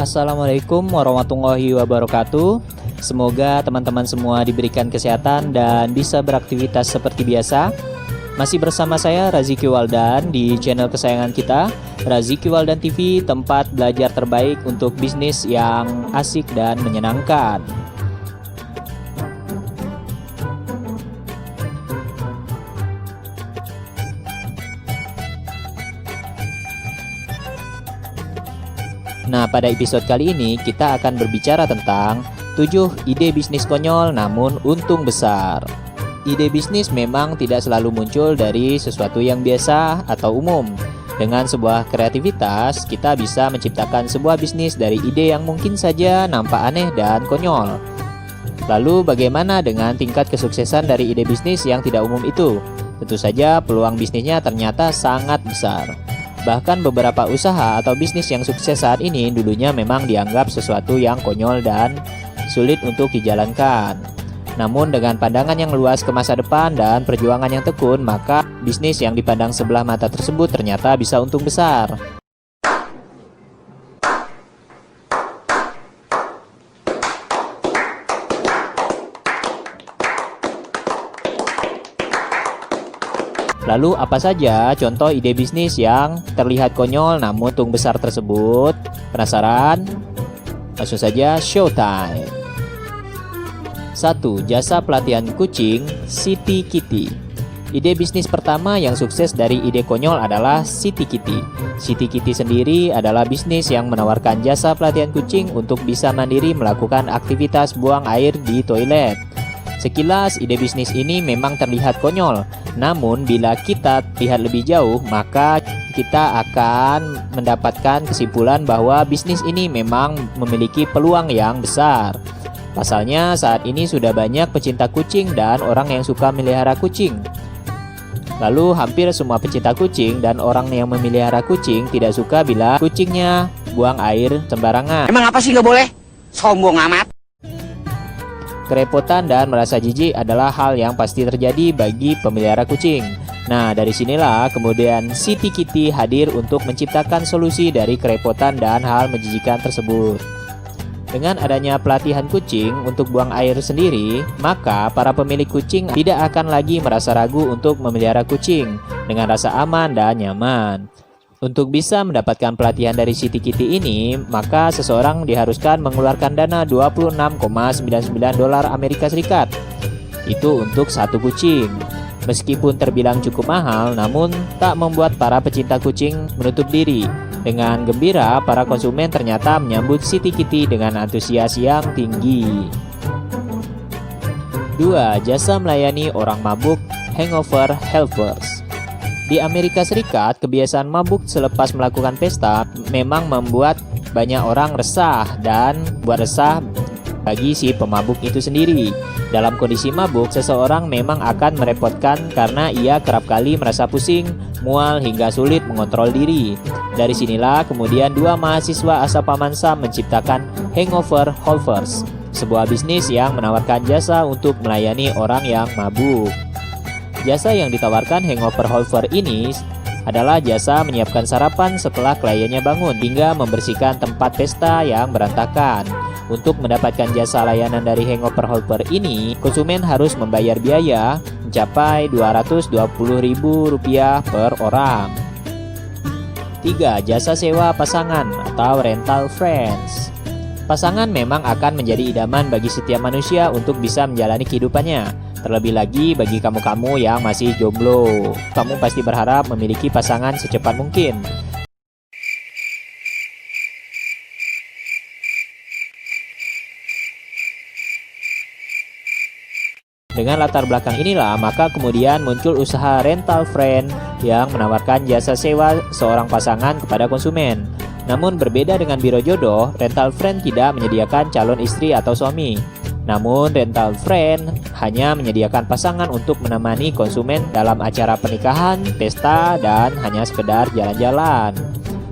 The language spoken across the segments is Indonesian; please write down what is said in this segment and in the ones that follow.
Assalamualaikum warahmatullahi wabarakatuh. Semoga teman-teman semua diberikan kesehatan dan bisa beraktivitas seperti biasa. Masih bersama saya Raziki Waldan di channel kesayangan kita, Raziki Waldan TV, tempat belajar terbaik untuk bisnis yang asik dan menyenangkan. Nah, pada episode kali ini kita akan berbicara tentang 7 ide bisnis konyol namun untung besar. Ide bisnis memang tidak selalu muncul dari sesuatu yang biasa atau umum. Dengan sebuah kreativitas, kita bisa menciptakan sebuah bisnis dari ide yang mungkin saja nampak aneh dan konyol. Lalu bagaimana dengan tingkat kesuksesan dari ide bisnis yang tidak umum itu? Tentu saja peluang bisnisnya ternyata sangat besar. Bahkan beberapa usaha atau bisnis yang sukses saat ini dulunya memang dianggap sesuatu yang konyol dan sulit untuk dijalankan. Namun dengan pandangan yang luas ke masa depan dan perjuangan yang tekun, maka bisnis yang dipandang sebelah mata tersebut ternyata bisa untung besar. Lalu apa saja contoh ide bisnis yang terlihat konyol namun untung besar tersebut? Penasaran? Langsung saja showtime. 1. Jasa pelatihan kucing City Kitty. Ide bisnis pertama yang sukses dari ide konyol adalah City Kitty. City Kitty sendiri adalah bisnis yang menawarkan jasa pelatihan kucing untuk bisa mandiri melakukan aktivitas buang air di toilet. Sekilas ide bisnis ini memang terlihat konyol, namun bila kita lihat lebih jauh, maka kita akan mendapatkan kesimpulan bahwa bisnis ini memang memiliki peluang yang besar. Pasalnya saat ini sudah banyak pecinta kucing dan orang yang suka melihara kucing. Lalu hampir semua pecinta kucing dan orang yang memelihara kucing tidak suka bila kucingnya buang air sembarangan. Emang apa sih nggak boleh? Sombong amat. Kerepotan dan merasa jijik adalah hal yang pasti terjadi bagi pemelihara kucing. Nah, dari sinilah kemudian City Kitty hadir untuk menciptakan solusi dari kerepotan dan hal menjijikan tersebut. Dengan adanya pelatihan kucing untuk buang air sendiri, maka para pemilik kucing tidak akan lagi merasa ragu untuk memelihara kucing dengan rasa aman dan nyaman. Untuk bisa mendapatkan pelatihan dari City Kitty ini, maka seseorang diharuskan mengeluarkan dana $26,99 Amerika Serikat. Itu untuk satu kucing. Meskipun terbilang cukup mahal, namun tak membuat para pecinta kucing menutup diri. Dengan gembira, para konsumen ternyata menyambut City Kitty dengan antusias yang tinggi. 2. Jasa melayani orang mabuk Hangover Helpers. Di Amerika Serikat, kebiasaan mabuk selepas melakukan pesta memang membuat banyak orang resah dan buat resah bagi si pemabuk itu sendiri. Dalam kondisi mabuk, seseorang memang akan merepotkan karena ia kerap kali merasa pusing, mual hingga sulit mengontrol diri. Dari sinilah kemudian dua mahasiswa asal Paman Sam menciptakan Hangover Helpers, sebuah bisnis yang menawarkan jasa untuk melayani orang yang mabuk. Jasa yang ditawarkan Hangover Helper ini adalah jasa menyiapkan sarapan setelah kliennya bangun hingga membersihkan tempat pesta yang berantakan. Untuk mendapatkan jasa layanan dari Hangover Helper ini, konsumen harus membayar biaya mencapai Rp220.000 per orang. 3. Jasa sewa pasangan atau rental friends. Pasangan memang akan menjadi idaman bagi setiap manusia untuk bisa menjalani kehidupannya. Terlebih lagi bagi kamu-kamu yang masih jomblo. Kamu pasti berharap memiliki pasangan secepat mungkin. Dengan latar belakang inilah, maka kemudian muncul usaha rental friend yang menawarkan jasa sewa seorang pasangan kepada konsumen. Namun berbeda dengan biro jodoh, rental friend tidak menyediakan calon istri atau suami. Namun rental friend hanya menyediakan pasangan untuk menemani konsumen dalam acara pernikahan, pesta, dan hanya sekedar jalan-jalan.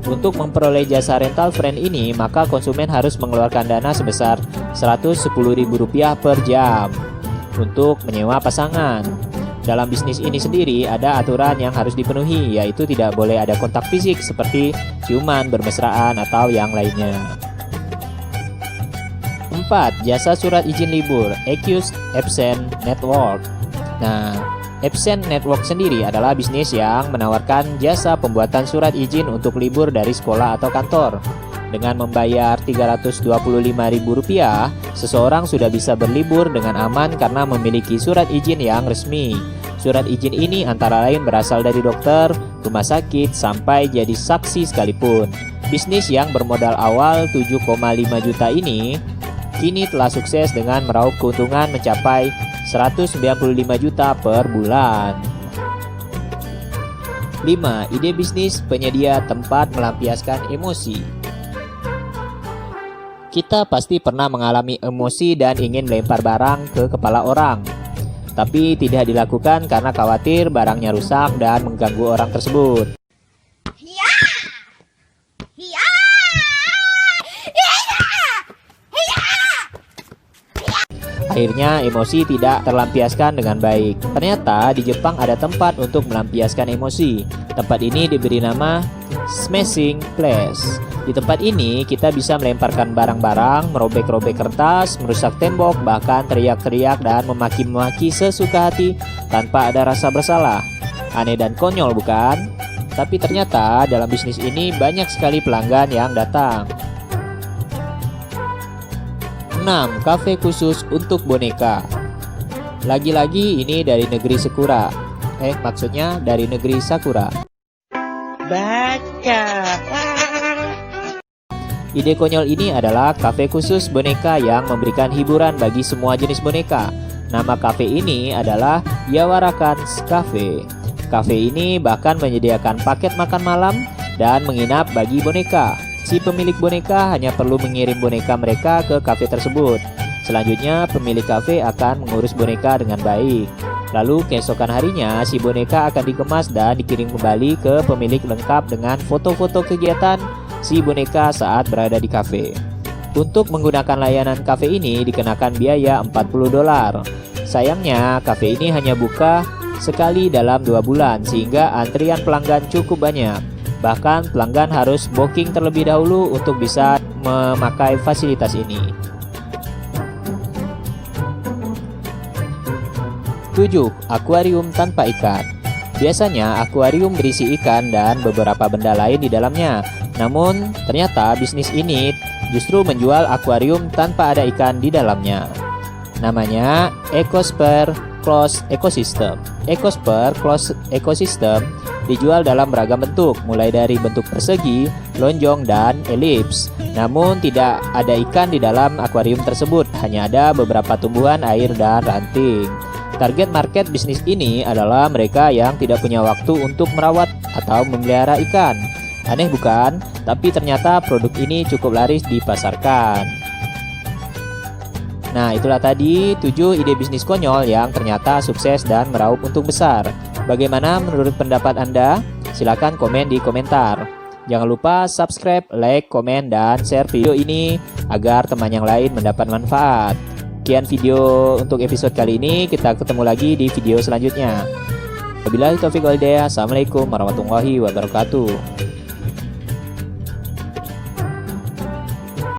Untuk memperoleh jasa rental friend ini, maka konsumen harus mengeluarkan dana sebesar Rp110.000 per jam untuk menyewa pasangan. Dalam bisnis ini sendiri ada aturan yang harus dipenuhi, yaitu tidak boleh ada kontak fisik seperti ciuman, bermesraan, atau yang lainnya. 4. Jasa surat izin libur, Accused Absent Network. Nah, Absent Network sendiri adalah bisnis yang menawarkan jasa pembuatan surat izin untuk libur dari sekolah atau kantor. Dengan membayar Rp325.000, seseorang sudah bisa berlibur dengan aman karena memiliki surat izin yang resmi. Surat izin ini antara lain berasal dari dokter, rumah sakit, sampai jadi saksi sekalipun. Bisnis yang bermodal awal 7,5 juta ini kini telah sukses dengan meraup keuntungan mencapai 195 juta per bulan. 5. Ide bisnis penyedia tempat melampiaskan emosi. Kita pasti pernah mengalami emosi dan ingin melempar barang ke kepala orang. Tapi tidak dilakukan karena khawatir barangnya rusak dan mengganggu orang tersebut. Akhirnya emosi tidak terlampiaskan dengan baik. Ternyata di Jepang ada tempat untuk melampiaskan emosi. Tempat ini diberi nama Smashing Place. Di tempat ini kita bisa melemparkan barang-barang, merobek-robek kertas, merusak tembok, bahkan teriak-teriak dan memaki-maki sesuka hati tanpa ada rasa bersalah. Aneh dan konyol bukan? Tapi ternyata dalam bisnis ini banyak sekali pelanggan yang datang. 6. Kafe khusus untuk boneka. Lagi-lagi ini dari negeri Sakura. Maksudnya dari negeri Sakura. Baca. Ide konyol ini adalah kafe khusus boneka yang memberikan hiburan bagi semua jenis boneka. Nama kafe ini adalah Yawarakan's Cafe. Kafe ini bahkan menyediakan paket makan malam dan menginap bagi boneka. Si pemilik boneka hanya perlu mengirim boneka mereka ke kafe tersebut. Selanjutnya, pemilik kafe akan mengurus boneka dengan baik. Lalu, keesokan harinya, si boneka akan dikemas dan dikirim kembali ke pemilik lengkap dengan foto-foto kegiatan si boneka saat berada di kafe. Untuk menggunakan layanan kafe ini dikenakan biaya $40. Sayangnya, kafe ini hanya buka sekali dalam 2 bulan sehingga antrian pelanggan cukup banyak. Bahkan pelanggan harus booking terlebih dahulu untuk bisa memakai fasilitas ini. 7. Akuarium tanpa ikan. Biasanya akuarium berisi ikan dan beberapa benda lain di dalamnya. Namun ternyata bisnis ini justru menjual akuarium tanpa ada ikan di dalamnya. Namanya Ecosphere Closed Ecosystem. Ecosphere Closed Ecosystem dijual dalam beragam bentuk, mulai dari bentuk persegi, lonjong, dan elips. Namun tidak ada ikan di dalam akuarium tersebut, hanya ada beberapa tumbuhan air dan ranting. Target market bisnis ini adalah mereka yang tidak punya waktu untuk merawat atau memelihara ikan. Aneh bukan? Tapi ternyata produk ini cukup laris dipasarkan. Nah, itulah tadi 7 ide bisnis konyol yang ternyata sukses dan meraup untung besar. Bagaimana menurut pendapat Anda? Silakan komen di komentar. Jangan lupa subscribe, like, komen, dan share video ini agar teman yang lain mendapat manfaat. Sekian video untuk episode kali ini. Kita ketemu lagi di video selanjutnya. Wabillahi taufiq wal hidayah. Assalamualaikum warahmatullahi wabarakatuh.